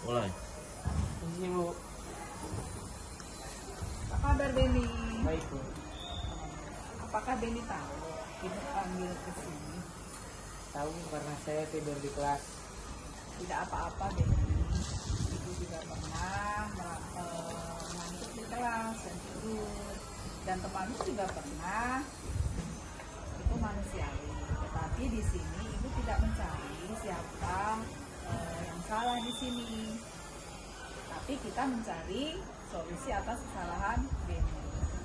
Mulai. Ini Bu. Apa kabar Beni? Baik Bu. Apakah Beni tahu ibu panggil ke sini? Tahu karena saya tidur di kelas. Tidak apa-apa Beni. Ibu juga pernah ngantuk di kelas dan tidur. Dan temanmu juga pernah. Itu manusiawi. Tetapi di sini ibu tidak mencari siapa yang salah di sini. Tapi kita mencari solusi atas kesalahan Beni.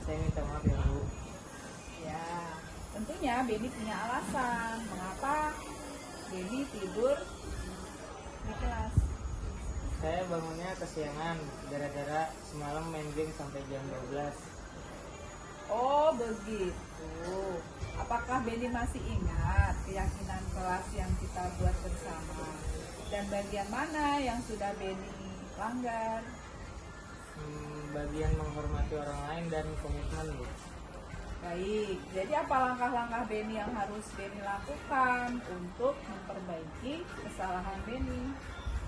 Saya minta maaf ya Bu. Ya, tentunya Beni punya alasan mengapa Beni tidur di kelas. Saya bangunnya kesiangan gara-gara semalam main game sampai jam 12. Oh begitu. Apakah Beni masih ingat keyakinan kelas yang kita buat bersama? Dan bagian mana yang sudah Beni langgar? Bagian menghormati orang lain dan komitmen Bu. Baik, jadi apa langkah-langkah Beni yang harus Beni lakukan untuk memperbaiki kesalahan Beni?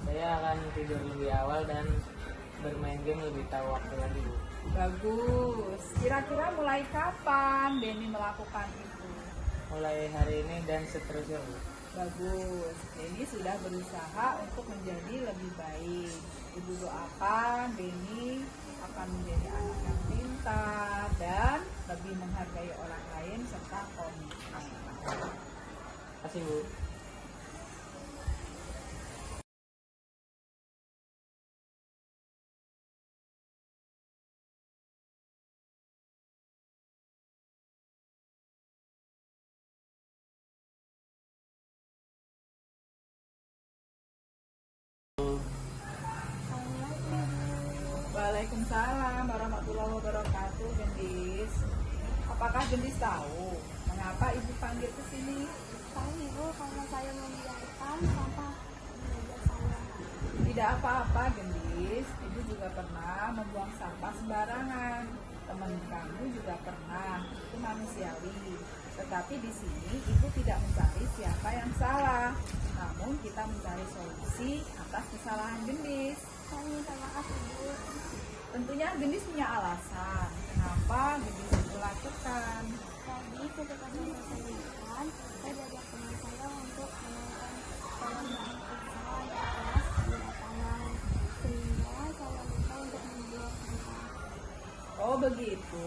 Saya akan tidur lebih awal dan bermain game lebih tahu waktu lagi Bu. Bagus. Kira-kira mulai kapan Beni melakukan itu? Mulai hari ini dan seterusnya Bu. Bagus. Beni sudah berusaha untuk menjadi lebih baik. Ibu doakan Beni akan menjadi anak yang pintar dan lebih menghargai orang lain serta komitmen. Terima kasih Bu. Waalaikumsalam warahmatullahi wabarakatuh, Gendis. Apakah Gendis tahu mengapa ibu panggil ke sini? Tahu Ibu, karena saya membiarkan sampah di meja saya. Tidak apa-apa, Gendis. Ibu juga pernah membuang sampah sembarangan. Teman kamu juga pernah. Itu manusiawi. Tetapi di sini ibu tidak mencari siapa yang salah, namun kita mencari solusi atas kesalahan Gendis. Saya minta maaf Ibu. Tentunya Gendis punya alasan kenapa Gendis itu lakukan. Tadi ketika saya makan, saya diajak teman saya untuk menonton perlombaan futsal di kelas di lapangan. Sehingga saya lupa untuk membuang sampah. Oh begitu.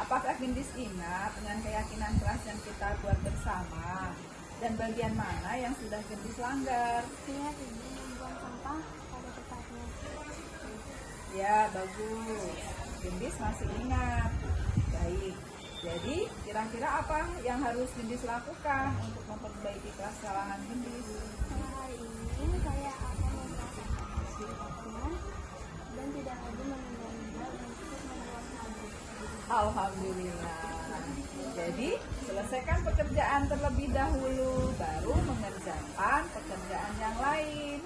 Apakah Gendis ingat dengan keyakinan keras yang kita buat bersama? Dan bagian mana yang sudah Gendis langgar? Ingat Ibu, membuang sampah pada tempatnya. Ya, bagus. Gendis masih ingat. Baik. Jadi, kira-kira apa yang harus Gendis lakukan untuk memperbaiki kesalahan Gendis? Pada hari ini saya akan memperhatikan tempatnya dan tidak lagi menunda-nunda untuk membuang sampah. Alhamdulillah. Jadi, selesaikan pekerjaan terlebih dahulu, baru mengerjakan pekerjaan yang lain.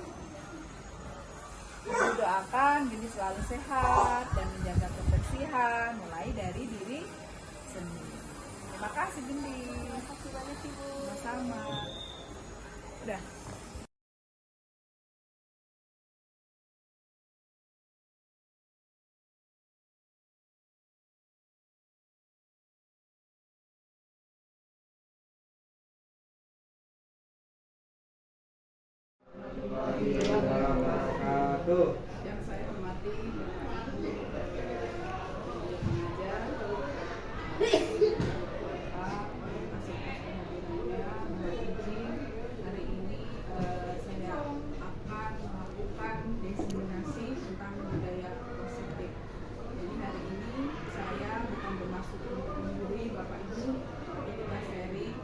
Ibu doakan Gendis selalu sehat dan menjaga kebersihan mulai dari diri sendiri. Terima kasih Gendis. Terima kasih banyak Ibu. Sama-sama. Udah. Yang saya hormati pengajar, Bapak, atas kehadirannya, mohon izin hari ini saya akan melakukan diseminasi tentang budaya positif. Jadi hari ini saya bukan bermaksud untuk menggurui Bapak Ibu, tapi kita sharing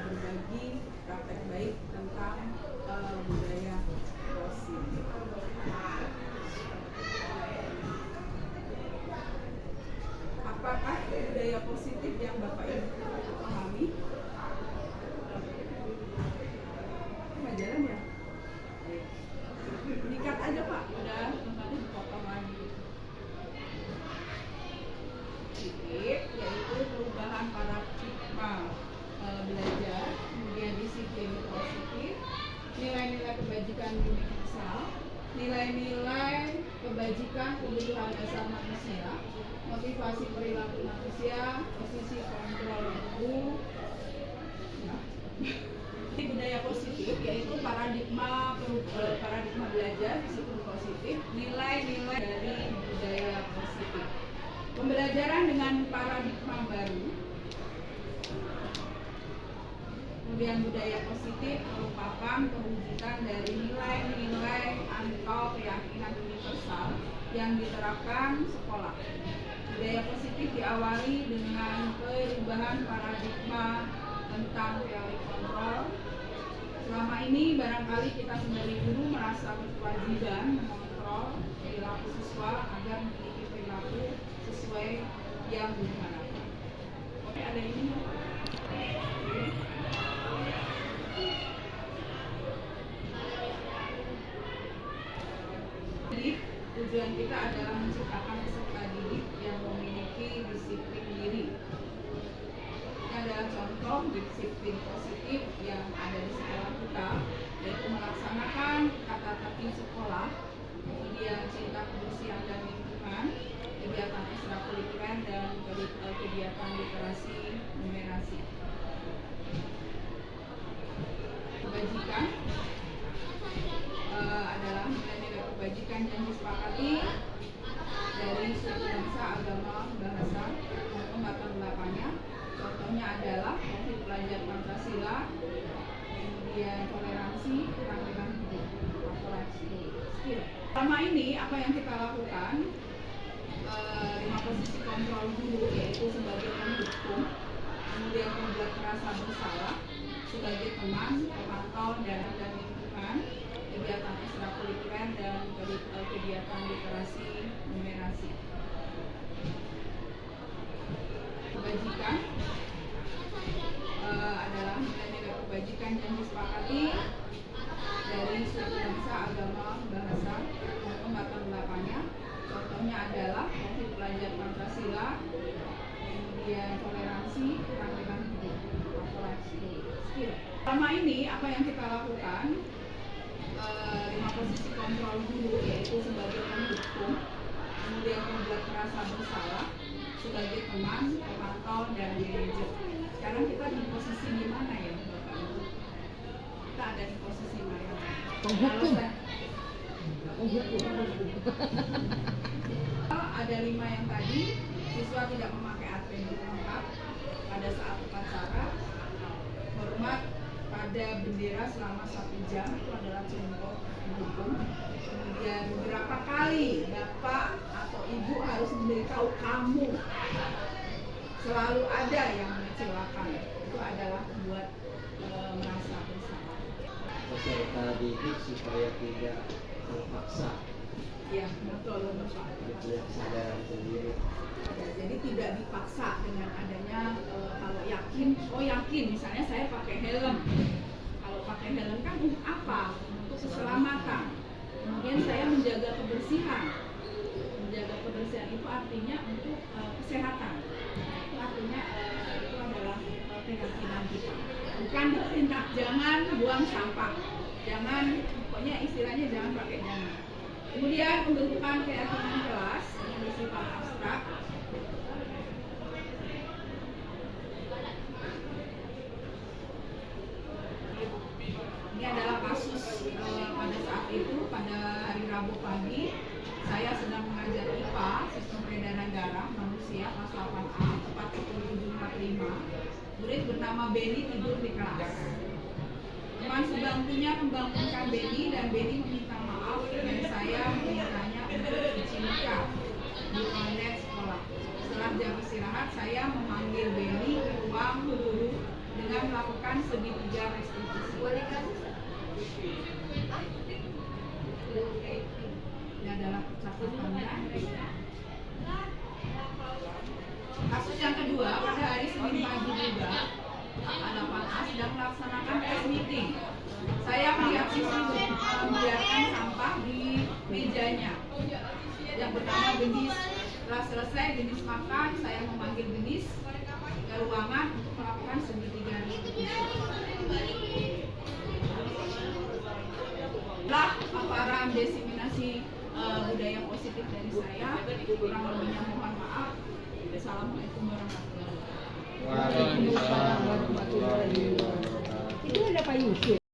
berbagi praktek baik tentang budaya positif. Apakah budaya positif yang Bapak Ibu pahami? Nggak jalan ya? Dikat aja Pak, udah nanti dipotong lagi. Positif yaitu perubahan paradigma belajar, kemudian disiplin positif, nilai-nilai kebajikan universal, nilai kebajikan, kebutuhan dasar manusia, motivasi perilaku manusia, posisi kontrol guru. Di budaya positif yaitu paradigma belajar disiplin positif, nilai-nilai dari budaya positif. Pembelajaran dengan paradigma baru. Kemudian budaya positif merupakan perwujudan dari nilai-nilai atau keyakinan universal yang diterapkan sekolah. Budaya positif diawali dengan perubahan paradigma tentang teori kontrol. Selama ini barangkali kita sebagai guru merasa berkewajiban mengontrol perilaku siswa agar memiliki perilaku sesuai yang diharapkan. Oke, ada ini. Jadi tujuan kita adalah menciptakan peserta didik yang memiliki disiplin diri. Ini adalah contoh disiplin positif yang ada di sekolah kita, yaitu melaksanakan kata tertib sekolah, kemudian cinta kebersihan dan lingkungan, kegiatan ekstrakurikuler dan kegiatan literasi numerasi. Kebajikan adalah nilai-nilai kebajikan yang disepakati dari suku bangsa, agama, bahasa maupun latar belakangnya. Contohnya adalah konflik pelajar Pancasila, kemudian toleransi, keterampilan hidup, atau life skill. Selama ini apa yang kita lakukan? 5 posisi kontrol guru, yaitu sebagai pendukung, kemudian membuat merasa bersalah, sebagai teman, pemantau dan lingkungan, kegiatan ekstrakurikuler dan kegiatan literasi numerasi. Kebajikan adalah nilai-nilai kebajikan yang disepakati dari suku bangsa, agama, bahasa maupun latar belakangnya. Contohnya adalah konflik pelajar Pancasila, kemudian toleransi, keterampilan hidup, atau life skill. Selama ini apa yang kita lakukan? 5 posisi kontrol guru, yaitu sebagai pendukung, kemudian membuat merasa bersalah, sebagai teman, pemantau dan manajer. Sekarang kita di posisi di mana ya, Bapak? Kita ada di posisi mana? Penghukum. Ada 5 yang tadi. Siswa tidak memakai atribut lengkap pada saat upacara. Hormat pada bendera selama 1 jam, itu adalah contoh pendukung. Kemudian berapa kali bapak atau ibu harus memberitahu kamu, selalu ada yang mengecewakan, itu adalah membuat merasa bersalah. Peserta didik supaya tidak terpaksa. Ya, betul Bapak. Punya kesadaran sendiri. Jadi tidak dipaksa dengan adanya kalau yakin, misalnya saya pakai helm. Kalau pakai helm kan untuk apa? Untuk keselamatan. Kemudian saya menjaga kebersihan. Menjaga kebersihan itu artinya untuk kesehatan. Itu artinya itu adalah keyakinan kita. Bukan tindak jangan buang sampah. Jangan, pokoknya istilahnya jangan pakai jangan. Kemudian pembentukan keyakinan kelas yang bersifat abstrak. Ini adalah kasus pada saat itu, pada hari Rabu pagi, saya sedang mengajar IPA, sistem peredaran darah manusia, kelas 8A, tepat pukul 7.45. Murid bernama Benny tidur di kelas. Teman sebangkunya membangunkan Benny dan Benny meminta maaf dan saya memintanya untuk cuci muka di toilet sekolah. Setelah jam istirahat, saya memanggil Benny ke ruang guru dengan melakukan segitiga restitusi. Ini adalah catatannya. Kasus yang kedua, pada hari Senin pagi juga, A8A sedang melaksanakan tes meeting. Saya melihat siswi membiarkan sampah di mejanya. Yang pertama Genis. Setelah selesai Genis makan, saya memanggil Genis ke ruangan untuk melakukan segitiga restitusi. Lah paparan diseminasi budaya positif dari saya. Kurang lebihnya mohon maaf. Assalamualaikum warahmatullahi wabarakatuh. Waalaikumsalam warahmatullahi wabarakatuh. Itu ada Pak Yusuf.